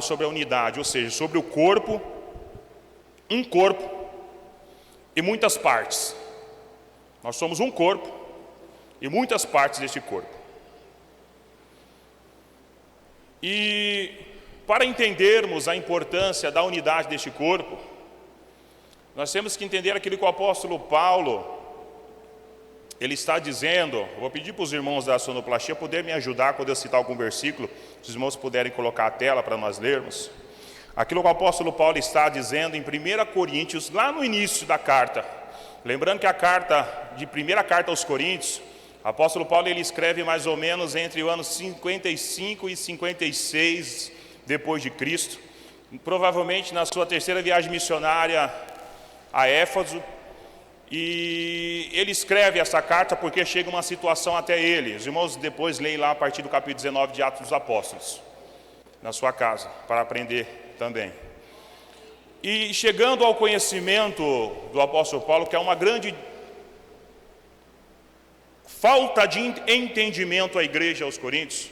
sobre a unidade, ou seja, sobre o corpo, um corpo e muitas partes. Nós somos um corpo e muitas partes deste corpo. E para entendermos a importância da unidade deste corpo, nós temos que entender aquilo que o apóstolo Paulo ele está dizendo. Eu vou pedir para os irmãos da sonoplastia poderem me ajudar quando eu citar algum versículo, se os irmãos puderem colocar a tela para nós lermos. Aquilo que o apóstolo Paulo está dizendo em 1 Coríntios, lá no início da carta. Lembrando que a primeira carta aos Coríntios, o apóstolo Paulo ele escreve mais ou menos entre o ano 55 e 56 depois de Cristo, provavelmente na sua terceira viagem missionária a Éfeso. E ele escreve essa carta porque chega uma situação até ele. Os irmãos depois leem lá a partir do capítulo 19 de Atos dos Apóstolos, na sua casa, para aprender também. E chegando ao conhecimento do apóstolo Paulo, que é uma grande falta de entendimento à igreja aos Coríntios,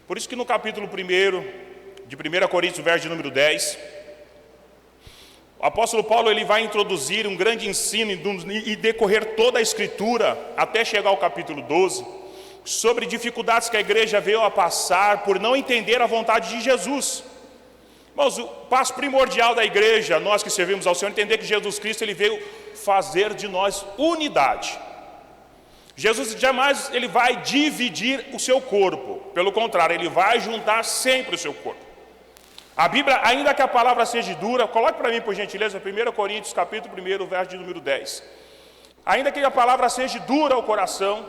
por isso que no capítulo 1 de 1 Coríntios, verso de número 10, o apóstolo Paulo ele vai introduzir um grande ensino e decorrer toda a escritura, até chegar ao capítulo 12, sobre dificuldades que a igreja veio a passar por não entender a vontade de Jesus. Mas o passo primordial da igreja, nós que servimos ao Senhor, entender que Jesus Cristo ele veio fazer de nós unidade. Jesus jamais ele vai dividir o seu corpo, pelo contrário, ele vai juntar sempre o seu corpo. A Bíblia, ainda que a palavra seja dura, coloque para mim por gentileza 1 Coríntios capítulo 1, verso de número 10. Ainda que a palavra seja dura ao coração,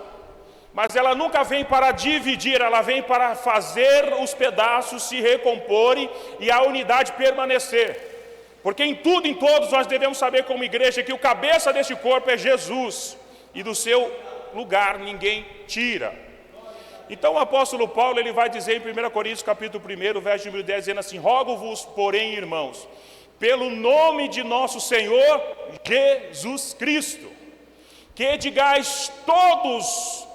mas ela nunca vem para dividir, ela vem para fazer os pedaços se recomporem e a unidade permanecer. Porque em tudo e em todos nós devemos saber como igreja que o cabeça deste corpo é Jesus, e do seu lugar ninguém tira. Então o apóstolo Paulo ele vai dizer em 1 Coríntios capítulo 1, verso de número 10, dizendo assim: rogo-vos, porém, irmãos, pelo nome de nosso Senhor Jesus Cristo, que digais todos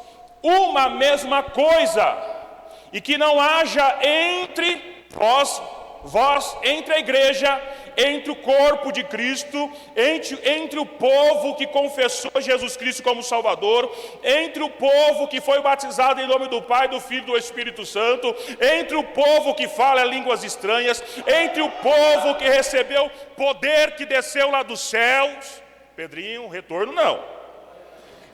uma mesma coisa, e que não haja entre vós, entre a igreja, entre o corpo de Cristo, entre o povo que confessou Jesus Cristo como Salvador, entre o povo que foi batizado em nome do Pai, do Filho e do Espírito Santo, entre o povo que fala línguas estranhas, entre o povo que recebeu poder que desceu lá dos céus. Pedrinho, retorno não.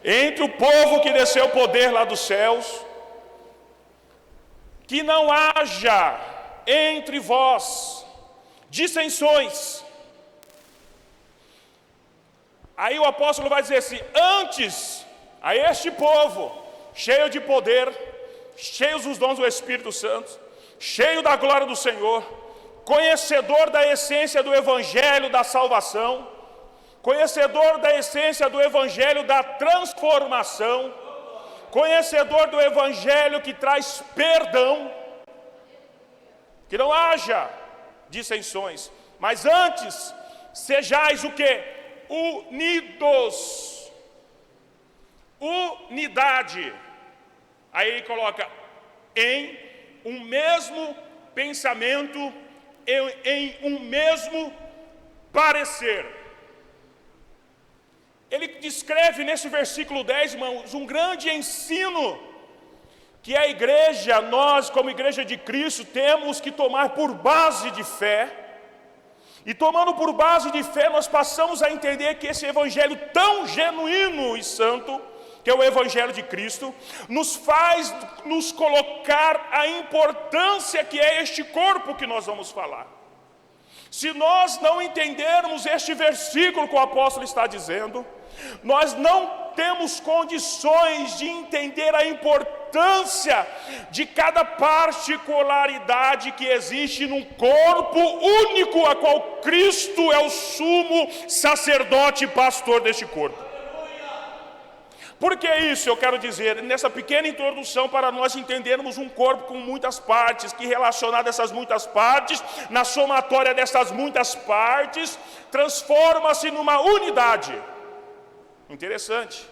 Entre o povo que desceu poder lá dos céus, que não haja entre vós dissensões. Aí o apóstolo vai dizer assim: antes a este povo cheio de poder, cheios dos dons do Espírito Santo, cheio da glória do Senhor, conhecedor da essência do evangelho da salvação, conhecedor da essência do evangelho da transformação, conhecedor do evangelho que traz perdão, que não haja dissensões, mas antes sejais o que? Unidos. Unidade. Aí ele coloca em um mesmo pensamento, em um mesmo parecer. Ele descreve nesse versículo 10, irmãos, um grande ensino que a igreja, nós como igreja de Cristo, temos que tomar por base de fé. E tomando por base de fé, nós passamos a entender que esse evangelho tão genuíno e santo, que é o evangelho de Cristo, nos faz nos colocar a importância que é este corpo que nós vamos falar. Se nós não entendermos este versículo que o apóstolo está dizendo, nós não temos condições de entender a importância de cada particularidade que existe num corpo único, a qual Cristo é o sumo sacerdote e pastor deste corpo. Por que isso eu quero dizer? Nessa pequena introdução, para nós entendermos um corpo com muitas partes, que relacionado a essas muitas partes, na somatória dessas muitas partes, transforma-se numa unidade. Interessante.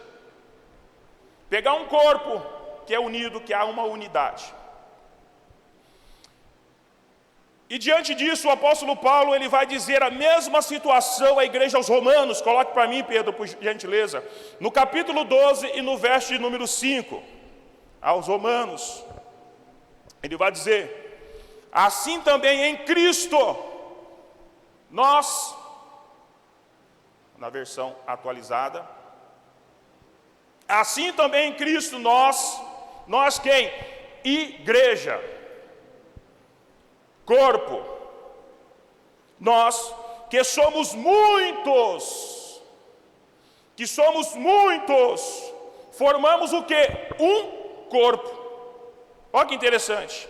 Pegar um corpo que é unido, que há uma unidade. E diante disso, o apóstolo Paulo ele vai dizer a mesma situação à igreja aos Romanos. Coloque para mim, Pedro, por gentileza. No capítulo 12 e no verso de número 5, aos Romanos, ele vai dizer: assim também em Cristo, nós, na versão atualizada, assim também em Cristo nós quem? Igreja, corpo, nós que somos muitos, formamos o que? Um corpo. Olha que interessante.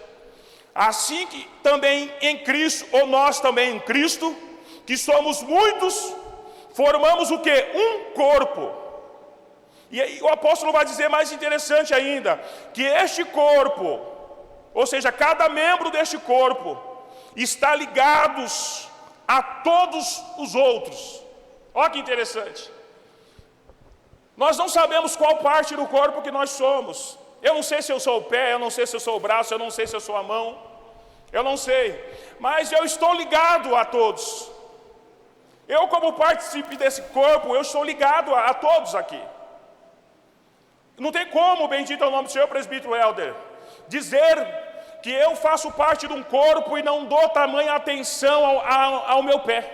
Assim que também em Cristo, ou nós também em Cristo, que somos muitos, formamos o que? Um corpo. E aí o apóstolo vai dizer mais interessante ainda, que este corpo, ou seja, cada membro deste corpo, está ligados a todos os outros. Olha que interessante. Nós não sabemos qual parte do corpo que nós somos. Eu não sei se eu sou o pé, eu não sei se eu sou o braço, eu não sei se eu sou a mão, eu não sei, mas eu estou ligado a todos. Eu, como participe desse corpo, eu estou ligado a todos aqui. Não tem como, bendito é o nome do Senhor, presbítero Helder, dizer que eu faço parte de um corpo e não dou tamanha atenção ao meu pé,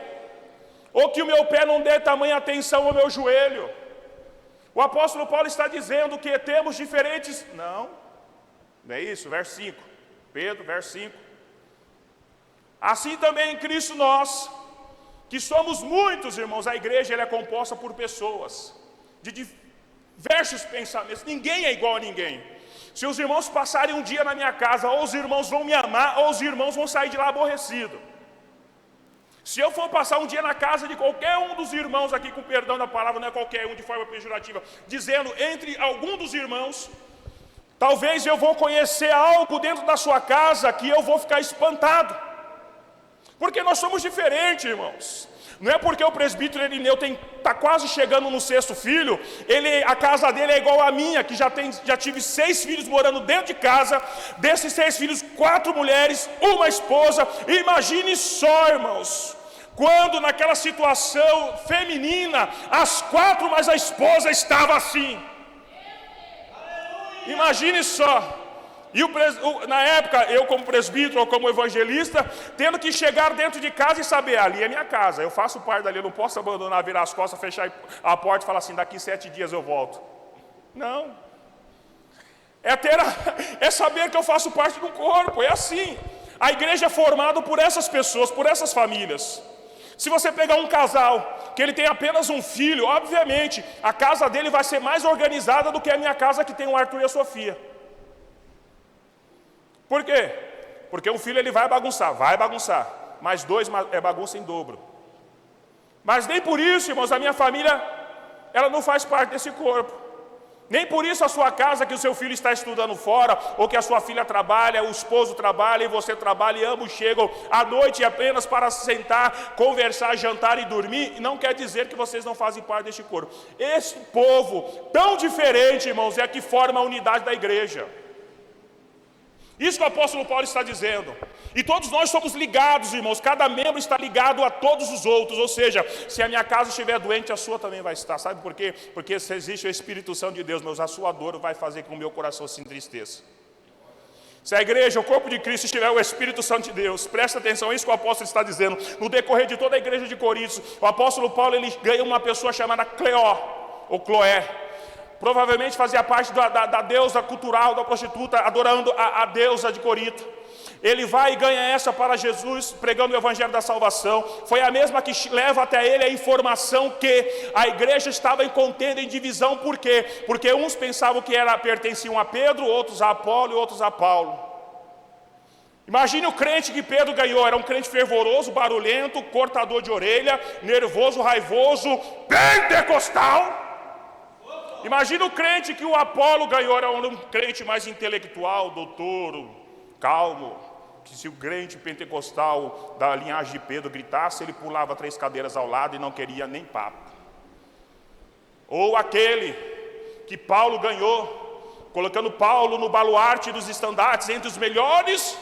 ou que o meu pé não dê tamanha atenção ao meu joelho. O apóstolo Paulo está dizendo que temos diferentes... Não é isso, verso 5. Pedro, verso 5. Assim também em Cristo nós, que somos muitos, irmãos, a igreja ela é composta por pessoas de diversos pensamentos. Ninguém é igual a ninguém. Se os irmãos passarem um dia na minha casa, ou os irmãos vão me amar, ou os irmãos vão sair de lá aborrecidos. Se eu for passar um dia na casa de qualquer um dos irmãos aqui, com perdão da palavra, não é qualquer um de forma pejorativa, dizendo entre algum dos irmãos, talvez eu vou conhecer algo dentro da sua casa que eu vou ficar espantado. Porque nós somos diferentes, irmãos. Não é porque o presbítero Irineu está quase chegando no 6º filho, a casa dele é igual à minha, que já tive 6 filhos morando dentro de casa. Desses 6 filhos, 4 mulheres, uma esposa. Imagine só, irmãos, quando naquela situação feminina, as 4 mais a esposa estava assim. Imagine só. E na época, eu como presbítero ou como evangelista, tendo que chegar dentro de casa e saber, ali é minha casa, eu faço parte dali, eu não posso abandonar, virar as costas, fechar a porta e falar assim, daqui 7 dias eu volto. Não. É saber que eu faço parte do corpo, é assim. A igreja é formada por essas pessoas, por essas famílias. Se você pegar um casal, que ele tem apenas um filho, obviamente, a casa dele vai ser mais organizada do que a minha casa que tem o Arthur e a Sofia. Por quê? Porque um filho ele vai bagunçar, mas 2 é bagunça em dobro. Mas nem por isso, irmãos, a minha família, ela não faz parte desse corpo. Nem por isso a sua casa, que o seu filho está estudando fora, ou que a sua filha trabalha, o esposo trabalha e você trabalha, e ambos chegam à noite apenas para sentar, conversar, jantar e dormir, não quer dizer que vocês não fazem parte deste corpo. Esse povo tão diferente, irmãos, é que forma a unidade da igreja. Isso que o apóstolo Paulo está dizendo. E todos nós somos ligados, irmãos. Cada membro está ligado a todos os outros. Ou seja, se a minha casa estiver doente, a sua também vai estar. Sabe por quê? Porque se existe o Espírito Santo de Deus, a sua dor vai fazer com que o meu coração se entristeça. Se a igreja, o corpo de Cristo, estiver o Espírito Santo de Deus, presta atenção, é isso que o apóstolo está dizendo. No decorrer de toda a igreja de Corinto, o apóstolo Paulo ele ganha uma pessoa chamada Cleó, ou Cloé. Provavelmente fazia parte da deusa cultural, da prostituta, adorando a deusa de Corinto. Ele vai e ganha essa para Jesus, pregando o evangelho da salvação. Foi a mesma que leva até ele a informação que a igreja estava em contenda, em divisão. Por quê? Porque uns pensavam que pertenciam a Pedro, outros a Apolo e outros a Paulo. Imagine o crente que Pedro ganhou. Era um crente fervoroso, barulhento, cortador de orelha, nervoso, raivoso, pentecostal. Imagina o crente que o Apolo ganhou. Era um crente mais intelectual, doutor, calmo, que se o crente pentecostal da linhagem de Pedro gritasse, ele pulava 3 cadeiras ao lado e não queria nem papo. Ou aquele que Paulo ganhou, colocando Paulo no baluarte dos estandartes, entre os melhores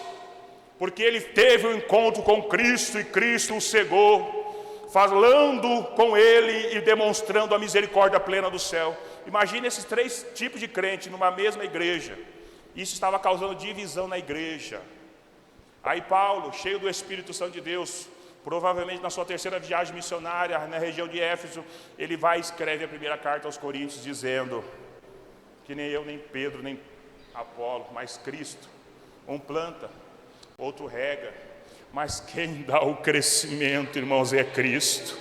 porque ele teve um encontro com Cristo e Cristo o cegou, falando com ele e demonstrando a misericórdia plena do céu. Imagine esses três tipos de crente numa mesma igreja. Isso estava causando divisão na igreja. Aí Paulo, cheio do Espírito Santo de Deus, provavelmente na sua terceira viagem missionária na região de Éfeso, ele vai e escreve a primeira carta aos Coríntios, dizendo que nem eu, nem Pedro, nem Apolo, mas Cristo, um planta, outro rega, mas quem dá o crescimento, irmãos, é Cristo.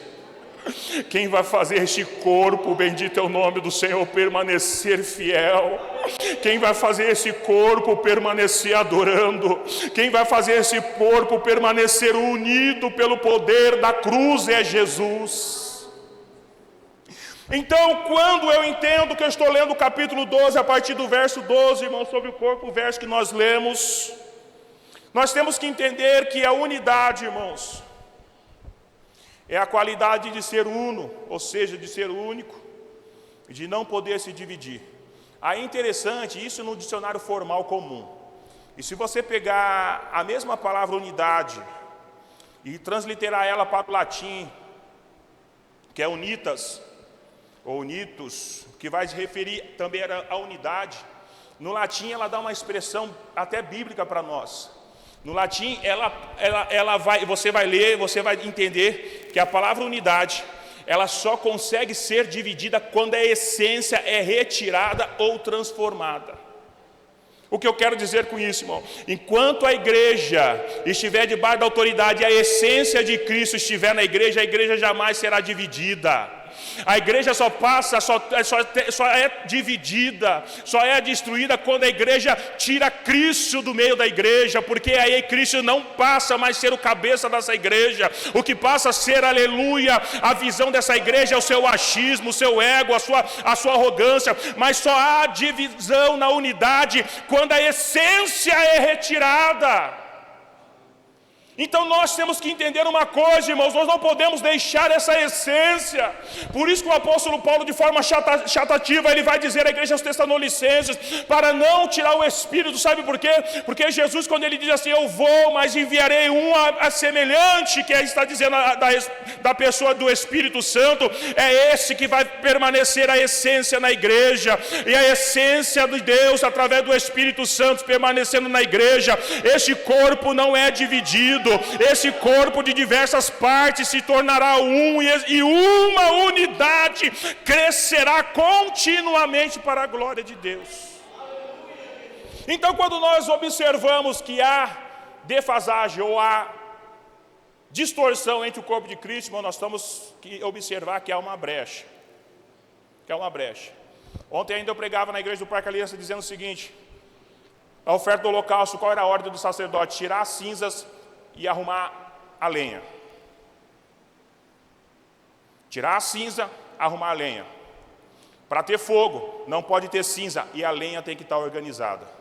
Quem vai fazer este corpo, bendito é o nome do Senhor, permanecer fiel? Quem vai fazer esse corpo permanecer adorando? Quem vai fazer esse corpo permanecer unido pelo poder da cruz é Jesus. Então, quando eu entendo que eu estou lendo o capítulo 12, a partir do verso 12, irmãos, sobre o corpo, o verso que nós lemos, nós temos que entender que a unidade, irmãos, é a qualidade de ser uno, ou seja, de ser único, de não poder se dividir. Aí é interessante, isso no dicionário formal comum. E se você pegar a mesma palavra unidade e transliterar ela para o latim, que é unitas, ou unitus, que vai se referir também à unidade, no latim ela dá uma expressão até bíblica para nós. No latim, você vai ler, você vai entender que a palavra unidade, ela só consegue ser dividida quando a essência é retirada ou transformada. O que eu quero dizer com isso, irmão? Enquanto a igreja estiver debaixo da autoridade e a essência de Cristo estiver na igreja, a igreja jamais será dividida. A igreja só é dividida, só é destruída quando a igreja tira Cristo do meio da igreja, porque aí Cristo não passa mais a ser o cabeça dessa igreja. O que passa a ser, aleluia, a visão dessa igreja é o seu achismo, o seu ego, a sua arrogância. Mas só há divisão na unidade quando a essência é retirada. Então nós temos que entender uma coisa, irmãos, nós não podemos deixar essa essência. Por isso que o apóstolo Paulo, de forma chatativa, ele vai dizer à igreja aos Tessalonicenses, para não tirar o Espírito, sabe por quê? Porque Jesus, quando ele diz assim, eu vou, mas enviarei um a semelhante, que está dizendo da pessoa do Espírito Santo, é esse que vai permanecer a essência na igreja, e a essência de Deus, através do Espírito Santo, permanecendo na igreja. Este corpo não é dividido. Esse corpo de diversas partes se tornará um, e uma unidade crescerá continuamente para a glória de Deus. Então, quando nós observamos que há defasagem ou há distorção entre o corpo de Cristo, nós temos que observar que há uma brecha. Ontem ainda eu pregava na igreja do Parque Aliança dizendo o seguinte: a oferta do holocausto, qual era a ordem do sacerdote? Tirar as cinzas e arrumar a lenha. Tirar a cinza, arrumar a lenha. Para ter fogo, não pode ter cinza, e a lenha tem que estar organizada.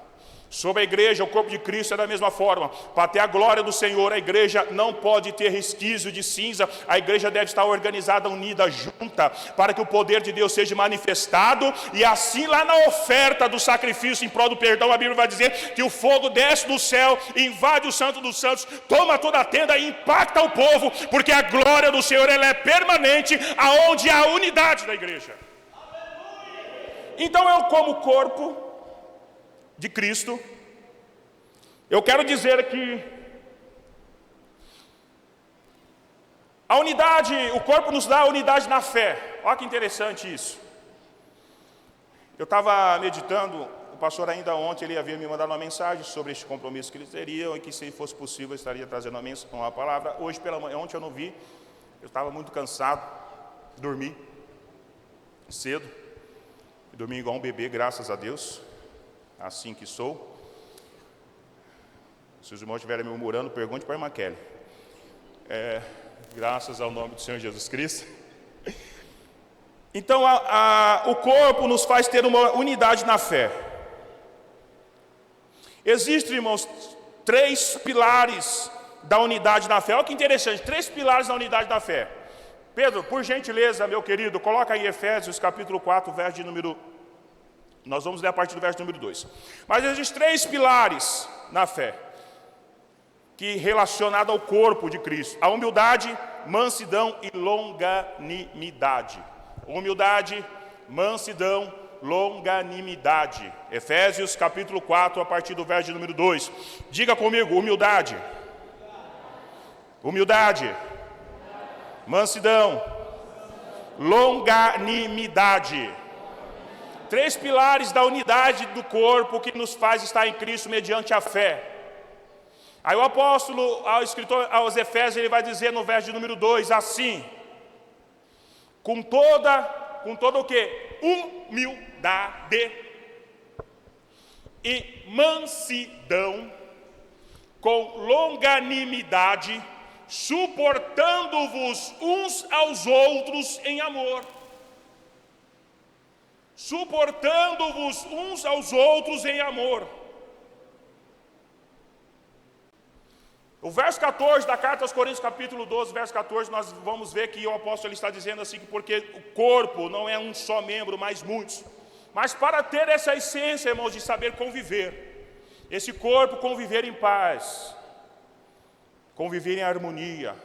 Sobre a igreja, o corpo de Cristo é da mesma forma. Para ter a glória do Senhor, a igreja não pode ter resquício de cinza. A igreja deve estar organizada, unida, junta, para que o poder de Deus seja manifestado. E assim, lá na oferta do sacrifício em prol do perdão, a Bíblia vai dizer que o fogo desce do céu, invade o santo dos santos, toma toda a tenda e impacta o povo, porque a glória do Senhor, ela é permanente aonde há a unidade da igreja. Então eu, como corpo de Cristo, eu quero dizer que a unidade, o corpo nos dá a unidade na fé. Olha que interessante isso. Eu estava meditando, o pastor ainda ontem ele havia me mandado uma mensagem sobre este compromisso que eles teriam, e que, se fosse possível, eu estaria trazendo uma palavra. Hoje pela manhã, ontem eu não vi, eu estava muito cansado, dormi cedo, dormi igual um bebê, graças a Deus. Assim que sou. Se os irmãos estiverem me murmurando, pergunte para a irmã Kelly. Graças ao nome do Senhor Jesus Cristo. Então, o corpo nos faz ter uma unidade na fé. Existem, irmãos, 3 pilares da unidade na fé. Olha que interessante, 3 pilares da unidade da fé. Pedro, por gentileza, meu querido, coloca aí Efésios capítulo 4, verso de número... Nós vamos ler a partir do verso número 2. Mas existem 3 pilares na fé. que relacionada ao corpo de Cristo. A humildade, mansidão e longanimidade. Humildade, mansidão, longanimidade. Efésios capítulo 4, a partir do verso de número 2. Diga comigo, humildade. Humildade. Mansidão. Longanimidade. 3 pilares da unidade do corpo que nos faz estar em Cristo mediante a fé. Aí o apóstolo, ao escritor aos Efésios, ele vai dizer no verso de número 2, assim: com toda o quê? Humildade e mansidão, com longanimidade, suportando-vos uns aos outros em amor. Suportando-vos uns aos outros em amor. O verso 14 da carta aos Coríntios, capítulo 12, verso 14, nós vamos ver que o apóstolo está dizendo assim, porque o corpo não é um só membro, mas muitos. Mas para ter essa essência, irmãos, de saber conviver, esse corpo conviver em paz, conviver em harmonia,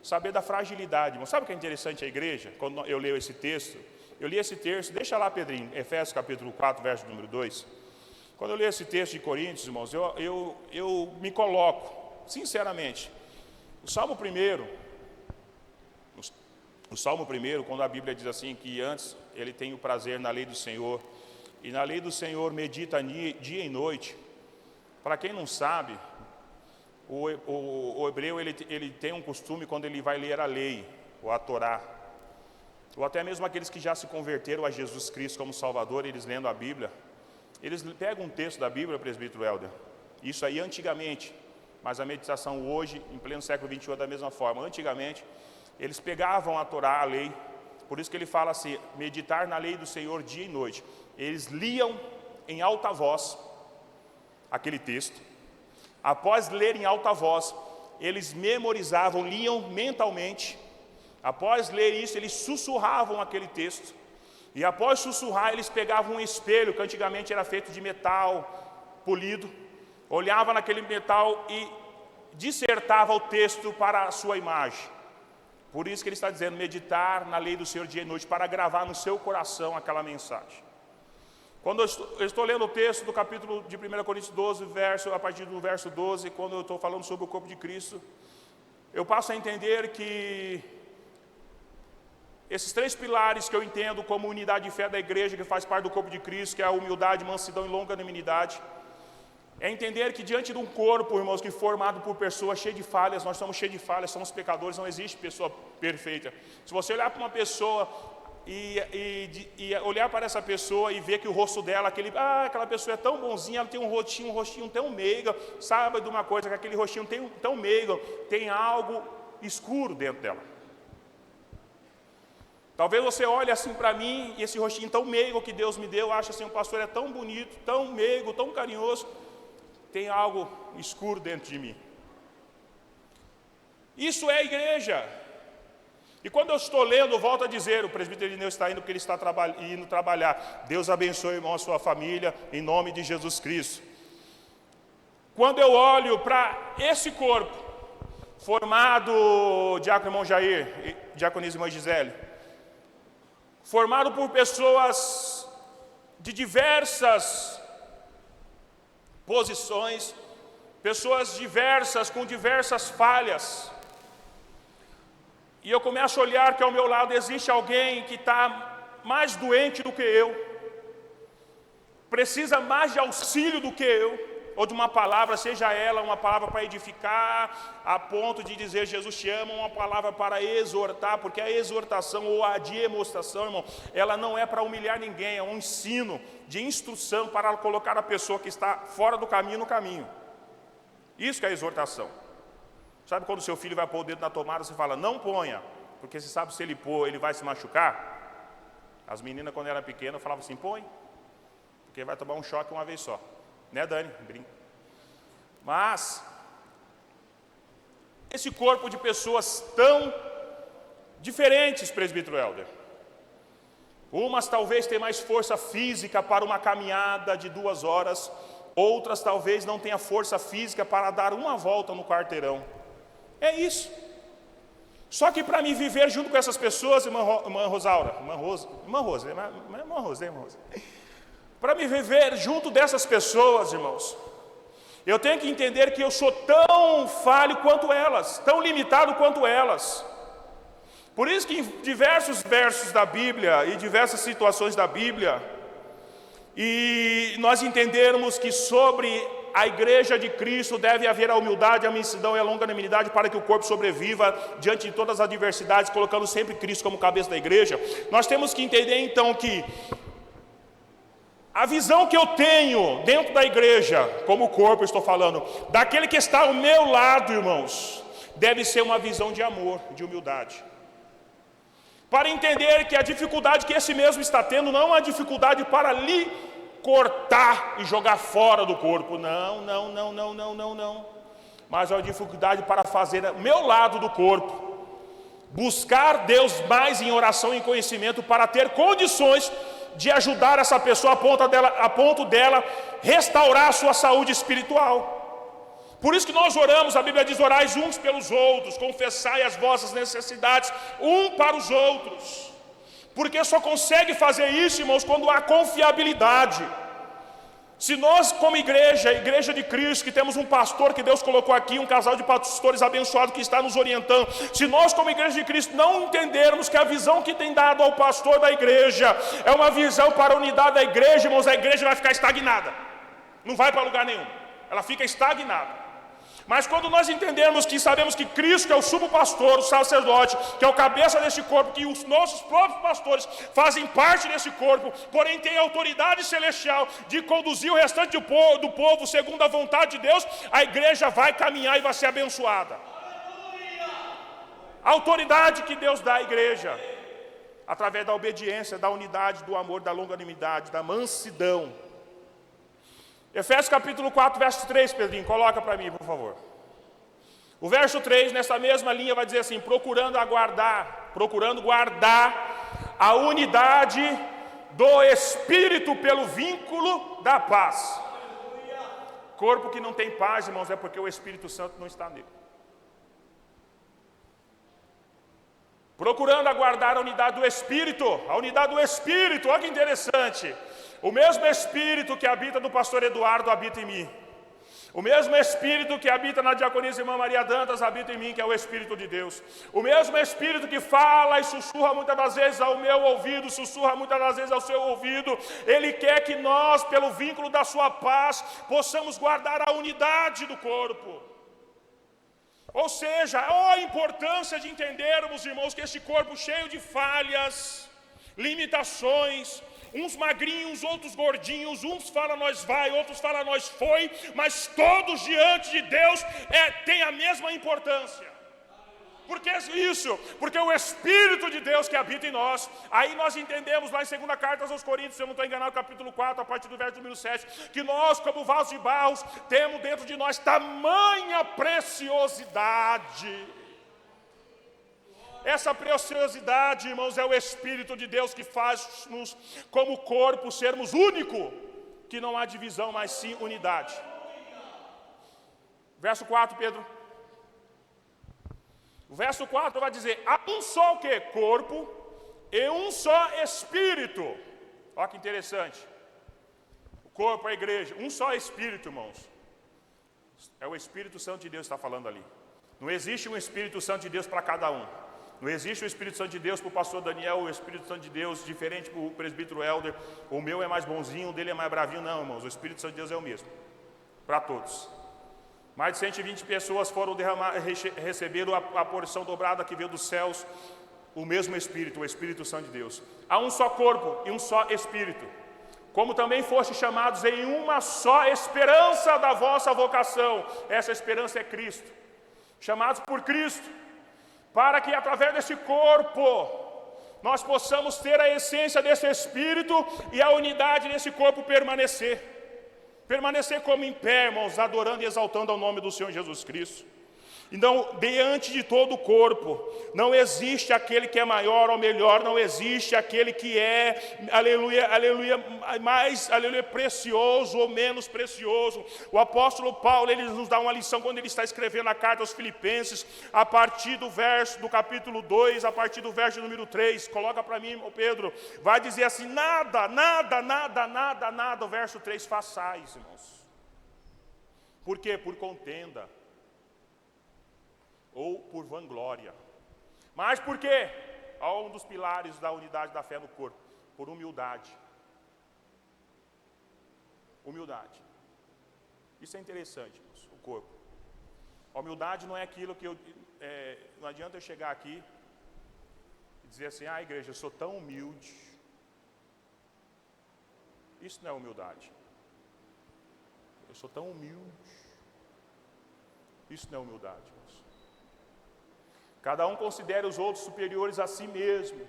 saber da fragilidade. Irmão, sabe o que é interessante a igreja? Quando eu leio esse texto, eu li esse texto, deixa lá, Pedrinho, Efésios capítulo 4, verso número 2. Quando eu leio esse texto de Coríntios, irmãos, eu me coloco, sinceramente, o Salmo 1, quando a Bíblia diz assim, que antes ele tem o prazer na lei do Senhor, e na lei do Senhor medita dia e noite. Para quem não sabe, o hebreu ele tem um costume quando ele vai ler a lei, ou a Torá, ou até mesmo aqueles que já se converteram a Jesus Cristo como Salvador, eles lendo a Bíblia, eles pegam um texto da Bíblia, presbítero Helder, isso aí antigamente, mas a meditação hoje, em pleno século XXI, é da mesma forma. Antigamente, eles pegavam a Torá, a lei, por isso que ele fala assim, meditar na lei do Senhor dia e noite. Eles liam em alta voz aquele texto. Após ler em alta voz, eles memorizavam, liam mentalmente. Após ler isso, eles sussurravam aquele texto. E após sussurrar, eles pegavam um espelho, que antigamente era feito de metal polido, olhava naquele metal e dissertava o texto para a sua imagem. Por isso que ele está dizendo, meditar na lei do Senhor dia e noite, para gravar no seu coração aquela mensagem. Quando eu estou lendo o texto do capítulo de 1 Coríntios 12, a partir do verso 12, quando eu estou falando sobre o corpo de Cristo, eu passo a entender que esses 3 pilares que eu entendo como unidade de fé da igreja, que faz parte do corpo de Cristo, que é a humildade, mansidão e longanimidade, é entender que diante de um corpo, irmãos, que formado por pessoas cheias de falhas, nós somos cheios de falhas, somos pecadores, não existe pessoa perfeita. Se você olhar para uma pessoa e olhar para essa pessoa e ver que o rosto dela, aquela pessoa é tão bonzinha, ela tem um rostinho tão meigo, sabe de uma coisa, que aquele rostinho tão meigo, tem algo escuro dentro dela. Talvez você olhe assim para mim, e esse rostinho tão meigo que Deus me deu, acha assim, o pastor é tão bonito, tão meigo, tão carinhoso, tem algo escuro dentro de mim. Isso é a igreja. E quando eu estou lendo, volto a dizer, o presbítero Irineu está indo porque ele está indo trabalhar. Deus abençoe, irmão, a sua família, em nome de Jesus Cristo. Quando eu olho para esse corpo, formado, diácono irmão Jair, diaconisa irmã Gisele, formado por pessoas de diversas posições, pessoas diversas, com diversas falhas, e eu começo a olhar que ao meu lado existe alguém que está mais doente do que eu, precisa mais de auxílio do que eu, ou de uma palavra, seja ela uma palavra para edificar, a ponto de dizer Jesus te ama, uma palavra para exortar, porque a exortação ou a demonstração, irmão, ela não é para humilhar ninguém, é um ensino de instrução para colocar a pessoa que está fora do caminho no caminho. Isso que é a exortação. Sabe quando o seu filho vai pôr o dedo na tomada, você fala, não ponha, porque você sabe se ele pôr, ele vai se machucar? As meninas, quando eram pequenas, falavam assim, põe, porque vai tomar um choque uma vez só. Né, Dani? Brinca. Mas esse corpo de pessoas tão diferentes, presbítero Helder. Umas talvez tenham mais força física para uma caminhada de 2 horas, outras talvez não tenham força física para dar uma volta no quarteirão. É isso. Só que para me viver junto com essas pessoas, irmã Rosaura, para me viver junto dessas pessoas, irmãos, eu tenho que entender que eu sou tão falho quanto elas, tão limitado quanto elas. Por isso que em diversos versos da Bíblia e diversas situações da Bíblia, e nós entendermos que sobre a igreja de Cristo deve haver a humildade, a mansidão e a longanimidade para que o corpo sobreviva diante de todas as adversidades, colocando sempre Cristo como cabeça da igreja. Nós temos que entender então que a visão que eu tenho dentro da igreja, como corpo estou falando, daquele que está ao meu lado, irmãos, deve ser uma visão de amor, de humildade. Para entender que a dificuldade que esse mesmo está tendo não é uma dificuldade para lhe cortar e jogar fora do corpo. Não. Mas é uma dificuldade para fazer o meu lado do corpo buscar Deus mais em oração e em conhecimento para ter condições de ajudar essa pessoa a ponto dela restaurar a sua saúde espiritual. Por isso que nós oramos, a Bíblia diz: orais uns pelos outros, confessai as vossas necessidades um para os outros. Porque só consegue fazer isso, irmãos, quando há confiabilidade. Se nós, como igreja de Cristo, que temos um pastor que Deus colocou aqui, um casal de pastores abençoados que está nos orientando, se nós, como igreja de Cristo, não entendermos que a visão que tem dado ao pastor da igreja é uma visão para a unidade da igreja, irmãos, a igreja vai ficar estagnada, não vai para lugar nenhum, ela fica estagnada. Mas quando nós entendermos que sabemos que Cristo é o sumo pastor, o sacerdote, que é o cabeça desse corpo, que os nossos próprios pastores fazem parte desse corpo, porém tem autoridade celestial de conduzir o restante do povo segundo a vontade de Deus, a igreja vai caminhar e vai ser abençoada. A autoridade que Deus dá à igreja, através da obediência, da unidade, do amor, da longanimidade, da mansidão. Efésios capítulo 4, verso 3, Pedrinho, coloca para mim, por favor. O verso 3, nessa mesma linha, vai dizer assim: procurando guardar a unidade do Espírito pelo vínculo da paz. Corpo que não tem paz, irmãos, é porque o Espírito Santo não está nele. Procurando aguardar a unidade do Espírito, olha que interessante. O mesmo Espírito que habita no pastor Eduardo habita em mim. O mesmo Espírito que habita na diaconisa irmã Maria Dantas habita em mim, que é o Espírito de Deus. O mesmo Espírito que fala e sussurra muitas das vezes ao meu ouvido, sussurra muitas das vezes ao seu ouvido, ele quer que nós, pelo vínculo da sua paz, possamos guardar a unidade do corpo. Ou seja, a importância de entendermos, irmãos, que esse corpo cheio de falhas, limitações, uns magrinhos, outros gordinhos, uns falam nós vai, outros falam nós foi, mas todos diante de Deus tem a mesma importância. Por que isso? Porque o Espírito de Deus que habita em nós, aí nós entendemos lá em 2ª Carta aos Coríntios, se eu não estou enganado, capítulo 4, a partir do verso número 7, que nós, como vasos de barro, temos dentro de nós tamanha preciosidade. Essa preciosidade, irmãos, é o Espírito de Deus que faz-nos, como corpo, sermos único, que não há divisão, mas sim unidade. Verso 4, Pedro. O verso 4 vai dizer: há um só o quê? Corpo e um só Espírito. Olha que interessante. O corpo, a igreja, um só Espírito, irmãos. É o Espírito Santo de Deus que está falando ali. Não existe um Espírito Santo de Deus para cada um. Não existe o Espírito Santo de Deus para o pastor Daniel, o Espírito Santo de Deus diferente para o presbítero Helder, o meu é mais bonzinho, o dele é mais bravinho. Não, irmãos, o Espírito Santo de Deus é o mesmo, para todos. Mais de 120 pessoas foram receberam a porção dobrada que veio dos céus, o mesmo Espírito, o Espírito Santo de Deus. Há um só corpo e um só Espírito, como também foste chamados em uma só esperança da vossa vocação. Essa esperança é Cristo, chamados por Cristo, para que através desse corpo nós possamos ter a essência desse Espírito e a unidade desse corpo permanecer como em pé, irmãos, adorando e exaltando ao nome do Senhor Jesus Cristo. Então, diante de todo o corpo, não existe aquele que é maior ou melhor, não existe aquele que é, aleluia, aleluia, mais, aleluia, precioso ou menos precioso. O apóstolo Paulo, ele nos dá uma lição quando ele está escrevendo a carta aos Filipenses, a partir do capítulo 2, a partir do verso número 3, coloca para mim, Pedro, vai dizer assim, nada, o verso 3, façais, irmãos. Por quê? Por contenda, ou por vanglória. Mas por quê? Um dos pilares da unidade da fé no corpo, por humildade. Humildade. Isso é interessante, irmãos, o corpo. A humildade não é aquilo que não adianta eu chegar aqui e dizer assim, igreja, eu sou tão humilde. Isso não é humildade. Eu sou tão humilde. Isso não é humildade, irmãos. Cada um considera os outros superiores a si mesmo.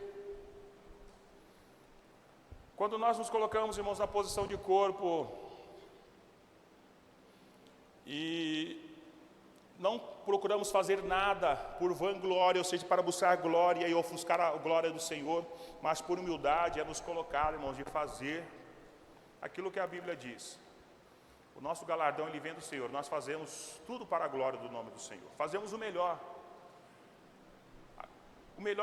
Quando nós nos colocamos, irmãos, na posição de corpo e não procuramos fazer nada por vanglória, ou seja, para buscar glória e ofuscar a glória do Senhor, mas por humildade é nos colocar, irmãos, de fazer aquilo que a Bíblia diz. O nosso galardão, ele vem do Senhor. Nós fazemos tudo para a glória do nome do Senhor. Fazemos o melhor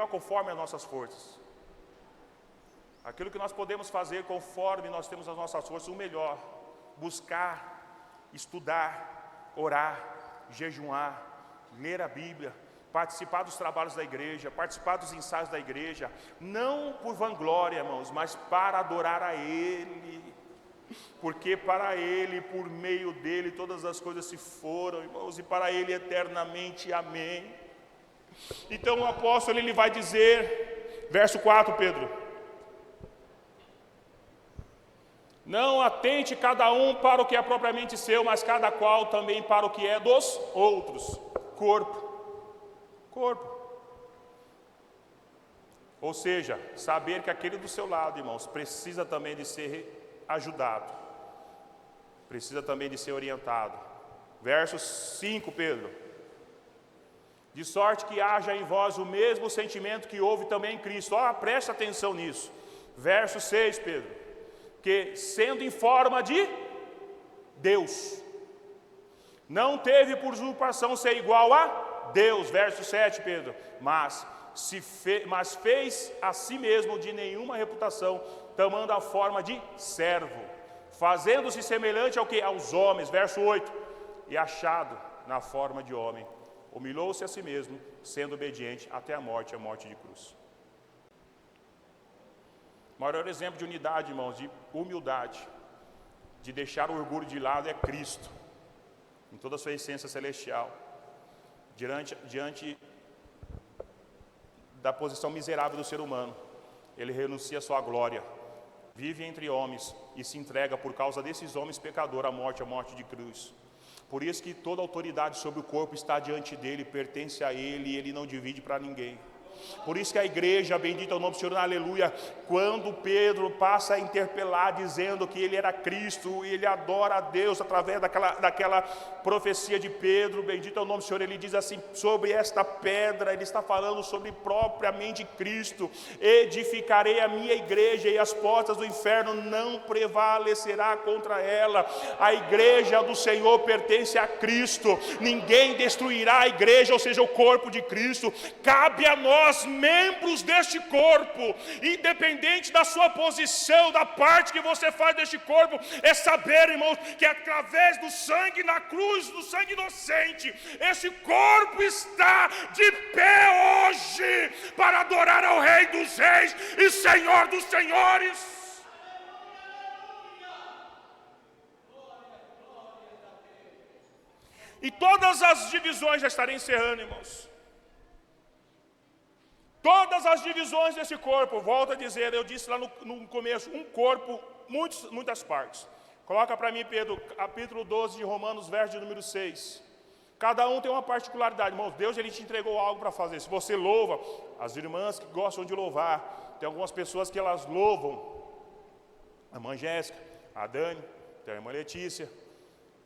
conforme as nossas forças. Aquilo que nós podemos fazer conforme nós temos as nossas forças, o melhor. Buscar, estudar, orar, jejuar, ler a Bíblia, participar dos trabalhos da igreja, participar dos ensaios da igreja, não por vanglória, irmãos, mas para adorar a Ele. Porque para Ele, por meio dEle, todas as coisas se foram, irmãos, e para Ele eternamente, amém. Então o apóstolo, ele vai dizer, verso 4, Pedro, não atente cada um para o que é propriamente seu, mas cada qual também para o que é dos outros. Corpo. Ou seja, saber que aquele do seu lado, irmãos, precisa também de ser ajudado, precisa também de ser orientado. Verso 5, Pedro, de sorte que haja em vós o mesmo sentimento que houve também em Cristo. Preste atenção nisso. Verso 6, Pedro, que sendo em forma de Deus, não teve por usurpação ser igual a Deus. Verso 7, Pedro, mas fez a si mesmo de nenhuma reputação, tomando a forma de servo, fazendo-se semelhante ao que? Aos homens. Verso 8, e achado na forma de homem, humilhou-se a si mesmo, sendo obediente até a morte de cruz. O maior exemplo de unidade, irmãos, de humildade, de deixar o orgulho de lado, é Cristo, em toda a sua essência celestial, diante da posição miserável do ser humano. Ele renuncia à sua glória, vive entre homens e se entrega por causa desses homens pecadores à morte de cruz. Por isso que toda autoridade sobre o corpo está diante dele, pertence a ele e ele não divide para ninguém. Por isso que a igreja, bendita é o nome do Senhor, aleluia, quando Pedro passa a interpelar dizendo que ele era Cristo e ele adora a Deus através daquela profecia de Pedro, bendito é o nome do Senhor, ele diz assim, sobre esta pedra, ele está falando sobre propriamente Cristo, edificarei a minha igreja e as portas do inferno não prevalecerá contra ela. A igreja do Senhor pertence a Cristo, ninguém destruirá a igreja, ou seja, o corpo de Cristo. Cabe a nós, membros deste corpo, independente da sua posição, da parte que você faz deste corpo, é saber, irmãos, que através do sangue na cruz, do sangue inocente, este corpo está de pé hoje, para adorar ao Rei dos Reis e Senhor dos Senhores. E todas as divisões, já estarei encerrando, irmãos, todas as divisões desse corpo, volto a dizer, eu disse lá no começo, um corpo, muitas partes. Coloca para mim, Pedro, capítulo 12 de Romanos, verso de número 6. Cada um tem uma particularidade, irmãos. Deus, ele te entregou algo para fazer. Se você louva, as irmãs que gostam de louvar, tem algumas pessoas que elas louvam, a irmã Jéssica, a Dani, tem a irmã Letícia,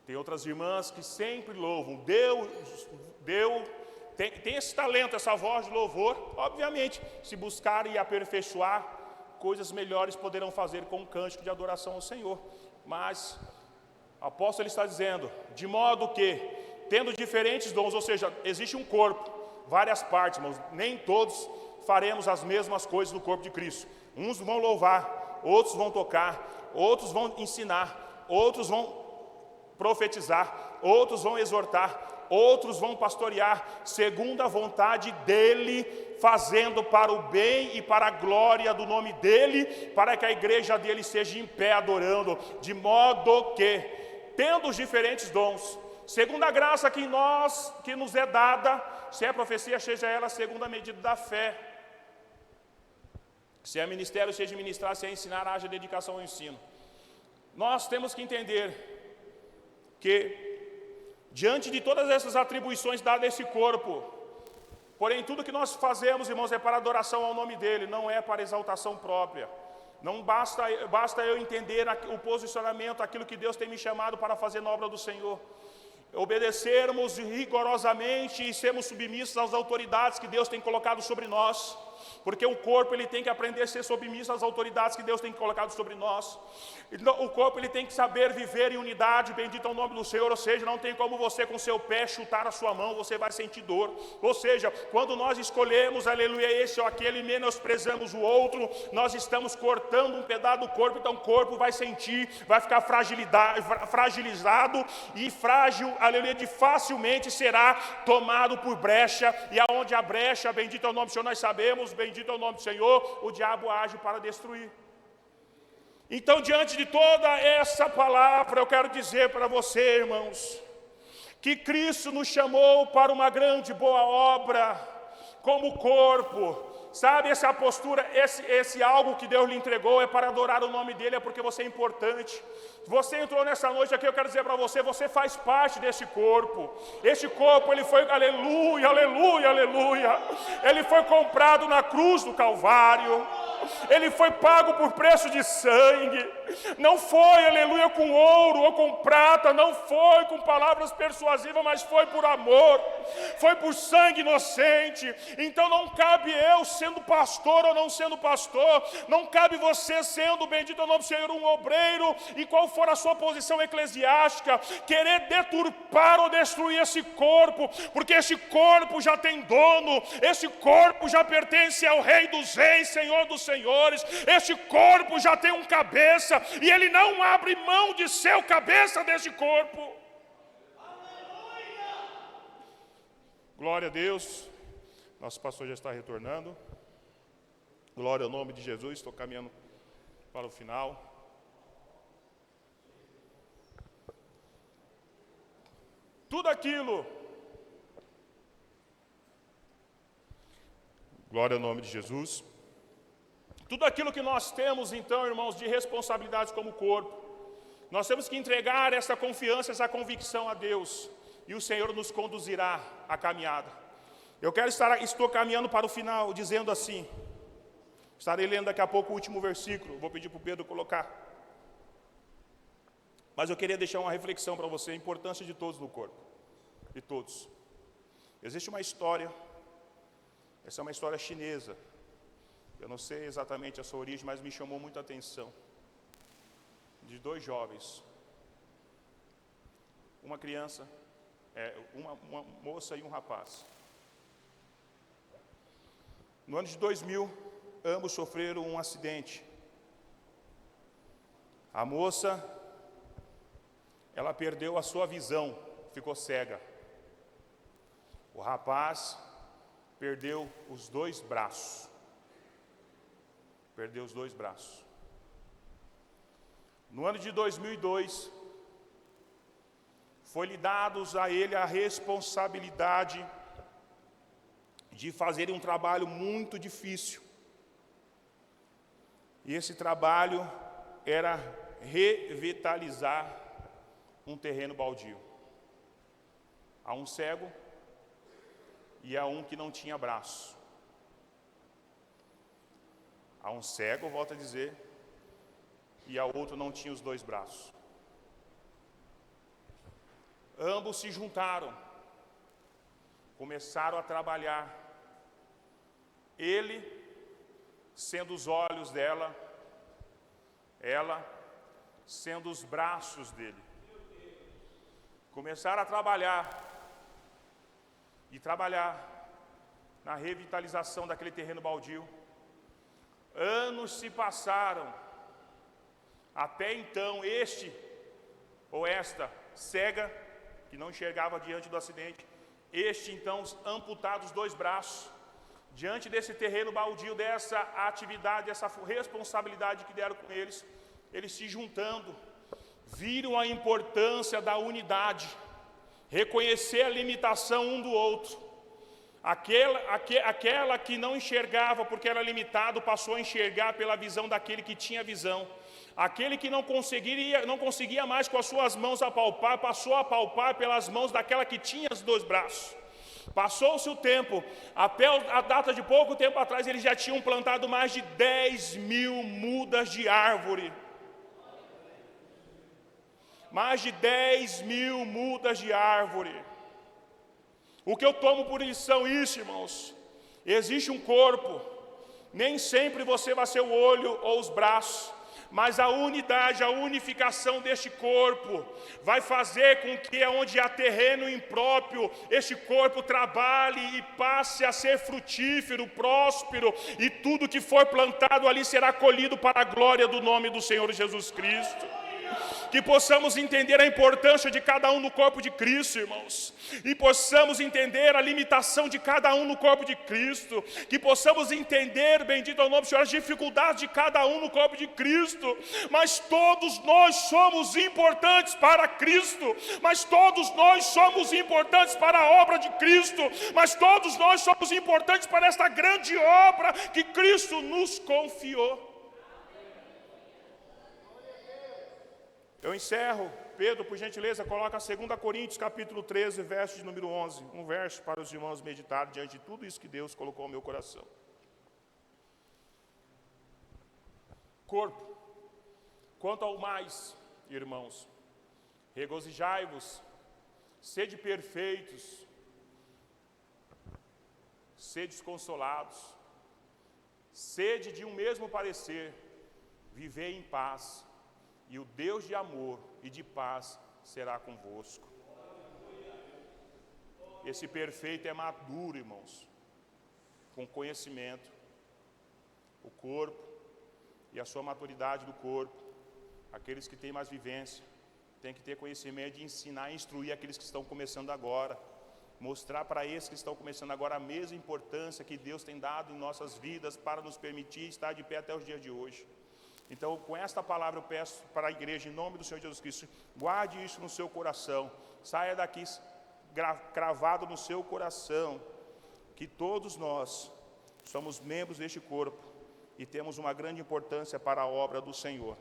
tem outras irmãs que sempre louvam. tem esse talento, essa voz de louvor. Obviamente, se buscar e aperfeiçoar, coisas melhores poderão fazer com um cântico de adoração ao Senhor. Mas o apóstolo está dizendo, de modo que, tendo diferentes dons, ou seja, existe um corpo, várias partes, irmãos, nem todos faremos as mesmas coisas no corpo de Cristo. Uns vão louvar, outros vão tocar, outros vão ensinar, outros vão profetizar, outros vão exortar, outros vão pastorear, segundo a vontade dele, fazendo para o bem e para a glória do nome dele, para que a igreja dele seja em pé adorando, de modo que, tendo os diferentes dons, segundo a graça que nos é dada, se é profecia, seja ela segundo a medida da fé, se é ministério, seja ministrar, se é ensinar, haja dedicação ao ensino. Nós temos que entender que, diante de todas essas atribuições dadas a esse corpo, porém tudo que nós fazemos, irmãos, é para adoração ao nome dele, não é para exaltação própria. Não basta eu entender o posicionamento, aquilo que Deus tem me chamado para fazer na obra do Senhor, obedecermos rigorosamente e sermos submissos às autoridades que Deus tem colocado sobre nós, porque o corpo ele tem que aprender a ser submisso às autoridades que Deus tem colocado sobre nós. O corpo ele tem que saber viver em unidade, bendito é o nome do Senhor. Ou seja, não tem como você com seu pé chutar a sua mão, você vai sentir dor. Ou seja, quando nós escolhemos, aleluia, esse ou aquele, menosprezamos o outro, nós estamos cortando um pedaço do corpo. Então o corpo vai sentir, vai ficar fragilizado e frágil, aleluia, de facilmente será tomado por brecha. E aonde a brecha, bendito é o nome do Senhor, nós sabemos, bendito é o nome do Senhor, o diabo age para destruir. Então, diante de toda essa palavra, eu quero dizer para você, irmãos, que Cristo nos chamou para uma grande boa obra, como corpo. Sabe, essa postura, esse algo que Deus lhe entregou é para adorar o nome dele, é porque você é importante. Você entrou nessa noite aqui, eu quero dizer para você, você faz parte desse corpo. Este corpo, ele foi, aleluia, aleluia, aleluia, ele foi comprado na cruz do Calvário. Ele foi pago por preço de sangue. Não foi, aleluia, com ouro ou com prata, não foi com palavras persuasivas, mas foi por amor, foi por sangue inocente. Então não cabe eu sendo pastor ou não sendo pastor, não cabe você sendo, bendito é o nome do Senhor, um obreiro, e qual for a sua posição eclesiástica, querer deturpar ou destruir esse corpo, porque esse corpo já tem dono, esse corpo já pertence ao Rei dos Reis, Senhor dos Senhores. Este corpo já tem um cabeça, e ele não abre mão de ser o cabeça deste corpo. Aleluia! Glória a Deus. Nosso pastor já está retornando. Glória ao nome de Jesus. Estou caminhando para o final. Tudo aquilo, glória ao nome de Jesus. Tudo aquilo que nós temos, então, irmãos, de responsabilidades como corpo, nós temos que entregar essa confiança, essa convicção a Deus, e o Senhor nos conduzirá à caminhada. Estou caminhando para o final, dizendo assim, estarei lendo daqui a pouco o último versículo, vou pedir para o Pedro colocar. Mas eu queria deixar uma reflexão para você, a importância de todos no corpo, de todos. Existe uma história, essa é uma história chinesa. Eu não sei exatamente a sua origem, mas me chamou muita atenção. De dois jovens. Uma criança, uma moça e um rapaz. No ano de 2000, ambos sofreram um acidente. A moça, ela perdeu a sua visão, ficou cega. O rapaz perdeu os dois braços. Perdeu os dois braços. No ano de 2002, foi-lhe dados a ele a responsabilidade de fazer um trabalho muito difícil. E esse trabalho era revitalizar um terreno baldio. A um cego e a um que não tinha braço. A um cego, volto a dizer, e a outro não tinha os dois braços. Ambos se juntaram começaram a trabalhar. Ele sendo os olhos dela, ela sendo os braços dele. Começaram a trabalhar na revitalização daquele terreno baldio. Anos se passaram, até então este ou esta cega, que não enxergava diante do acidente, este então amputado os 2 braços, diante desse terreno baldio, dessa atividade, dessa responsabilidade que deram com eles se juntando, viram a importância da unidade, reconhecer a limitação um do outro. Aquela que não enxergava porque era limitado, passou a enxergar pela visão daquele que tinha visão. Aquele que não conseguia mais com as suas mãos apalpar, passou a apalpar pelas mãos daquela que tinha os 2 braços. Passou-se o tempo, até a data de pouco tempo atrás, eles já tinham plantado mais de 10.000 mudas de árvore. Mais de 10.000 mudas de árvore. O que eu tomo por lição isso, irmãos? Existe um corpo, nem sempre você vai ser o olho ou os braços, mas a unidade, a unificação deste corpo vai fazer com que onde há terreno impróprio, este corpo trabalhe e passe a ser frutífero, próspero, e tudo que for plantado ali será colhido para a glória do nome do Senhor Jesus Cristo. Que possamos entender a importância de cada um no corpo de Cristo, irmãos, e possamos entender a limitação de cada um no corpo de Cristo, que possamos entender, bendito é o nome do Senhor, as dificuldades de cada um no corpo de Cristo, mas todos nós somos importantes para Cristo, mas todos nós somos importantes para a obra de Cristo, mas todos nós somos importantes para esta grande obra que Cristo nos confiou. Eu encerro. Pedro, por gentileza, coloca 2 Coríntios, capítulo 13, verso de número 11. Um verso para os irmãos meditarem diante de tudo isso que Deus colocou no meu coração. Corpo. Quanto ao mais, irmãos, regozijai-vos, sede perfeitos, sede consolados, sede de um mesmo parecer, vivei em paz. E o Deus de amor e de paz será convosco. Esse perfeito é maduro, irmãos, com conhecimento. O corpo e a sua maturidade do corpo, aqueles que têm mais vivência, têm que ter conhecimento de ensinar e instruir aqueles que estão começando agora. Mostrar para esses que estão começando agora a mesma importância que Deus tem dado em nossas vidas para nos permitir estar de pé até os dias de hoje. Então, com esta palavra eu peço para a igreja, em nome do Senhor Jesus Cristo, guarde isso no seu coração, saia daqui cravado no seu coração, que todos nós somos membros deste corpo e temos uma grande importância para a obra do Senhor.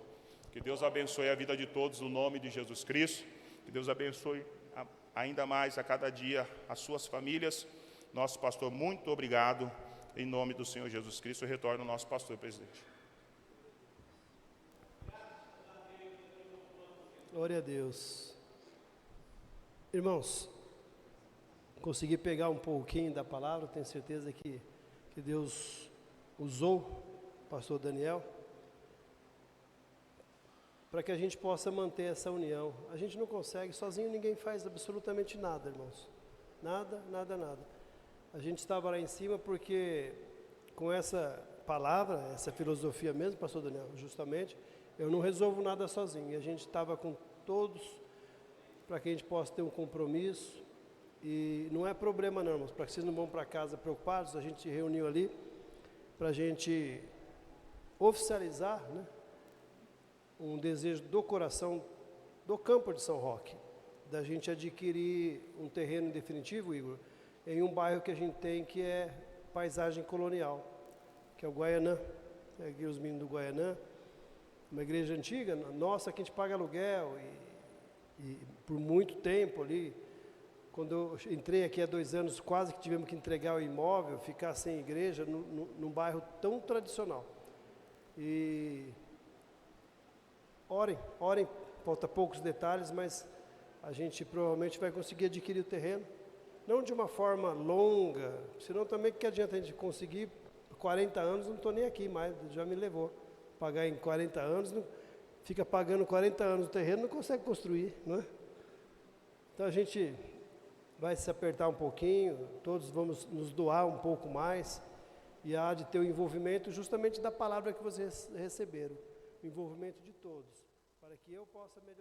Que Deus abençoe a vida de todos no nome de Jesus Cristo, que Deus abençoe ainda mais a cada dia as suas famílias. Nosso pastor, muito obrigado, em nome do Senhor Jesus Cristo. Eu retorno ao nosso pastor presidente. Glória a Deus. Irmãos, consegui pegar um pouquinho da palavra, tenho certeza que Deus usou o pastor Daniel para que a gente possa manter essa união. A gente não consegue, sozinho ninguém faz absolutamente nada, irmãos. Nada, nada, nada. A gente estava lá em cima porque com essa palavra, essa filosofia mesmo, pastor Daniel, justamente, eu não resolvo nada sozinho. E a gente estava com todos para que a gente possa ter um compromisso. E não é problema não, irmãos, para que vocês não vão para casa preocupados, a gente se reuniu ali para a gente oficializar, né, um desejo do coração do campo de São Roque, da gente adquirir um terreno definitivo, Igor, em um bairro que a gente tem que é paisagem colonial, que é o Guaianã, aqui os meninos do Guaianã, uma igreja antiga, nossa, que a gente paga aluguel e por muito tempo ali. Quando eu entrei aqui há 2 anos, quase que tivemos que entregar o imóvel, ficar sem igreja, num bairro tão tradicional. E orem, falta poucos detalhes, mas a gente provavelmente vai conseguir adquirir o terreno não de uma forma longa, senão também que adianta a gente conseguir 40 anos, não estou nem aqui mais, já me levou. Pagar em 40 anos, fica pagando 40 anos o terreno, não consegue construir, não é? Então a gente vai se apertar um pouquinho, todos vamos nos doar um pouco mais, e há de ter o envolvimento justamente da palavra que vocês receberam, o envolvimento de todos, para que eu possa melhorar.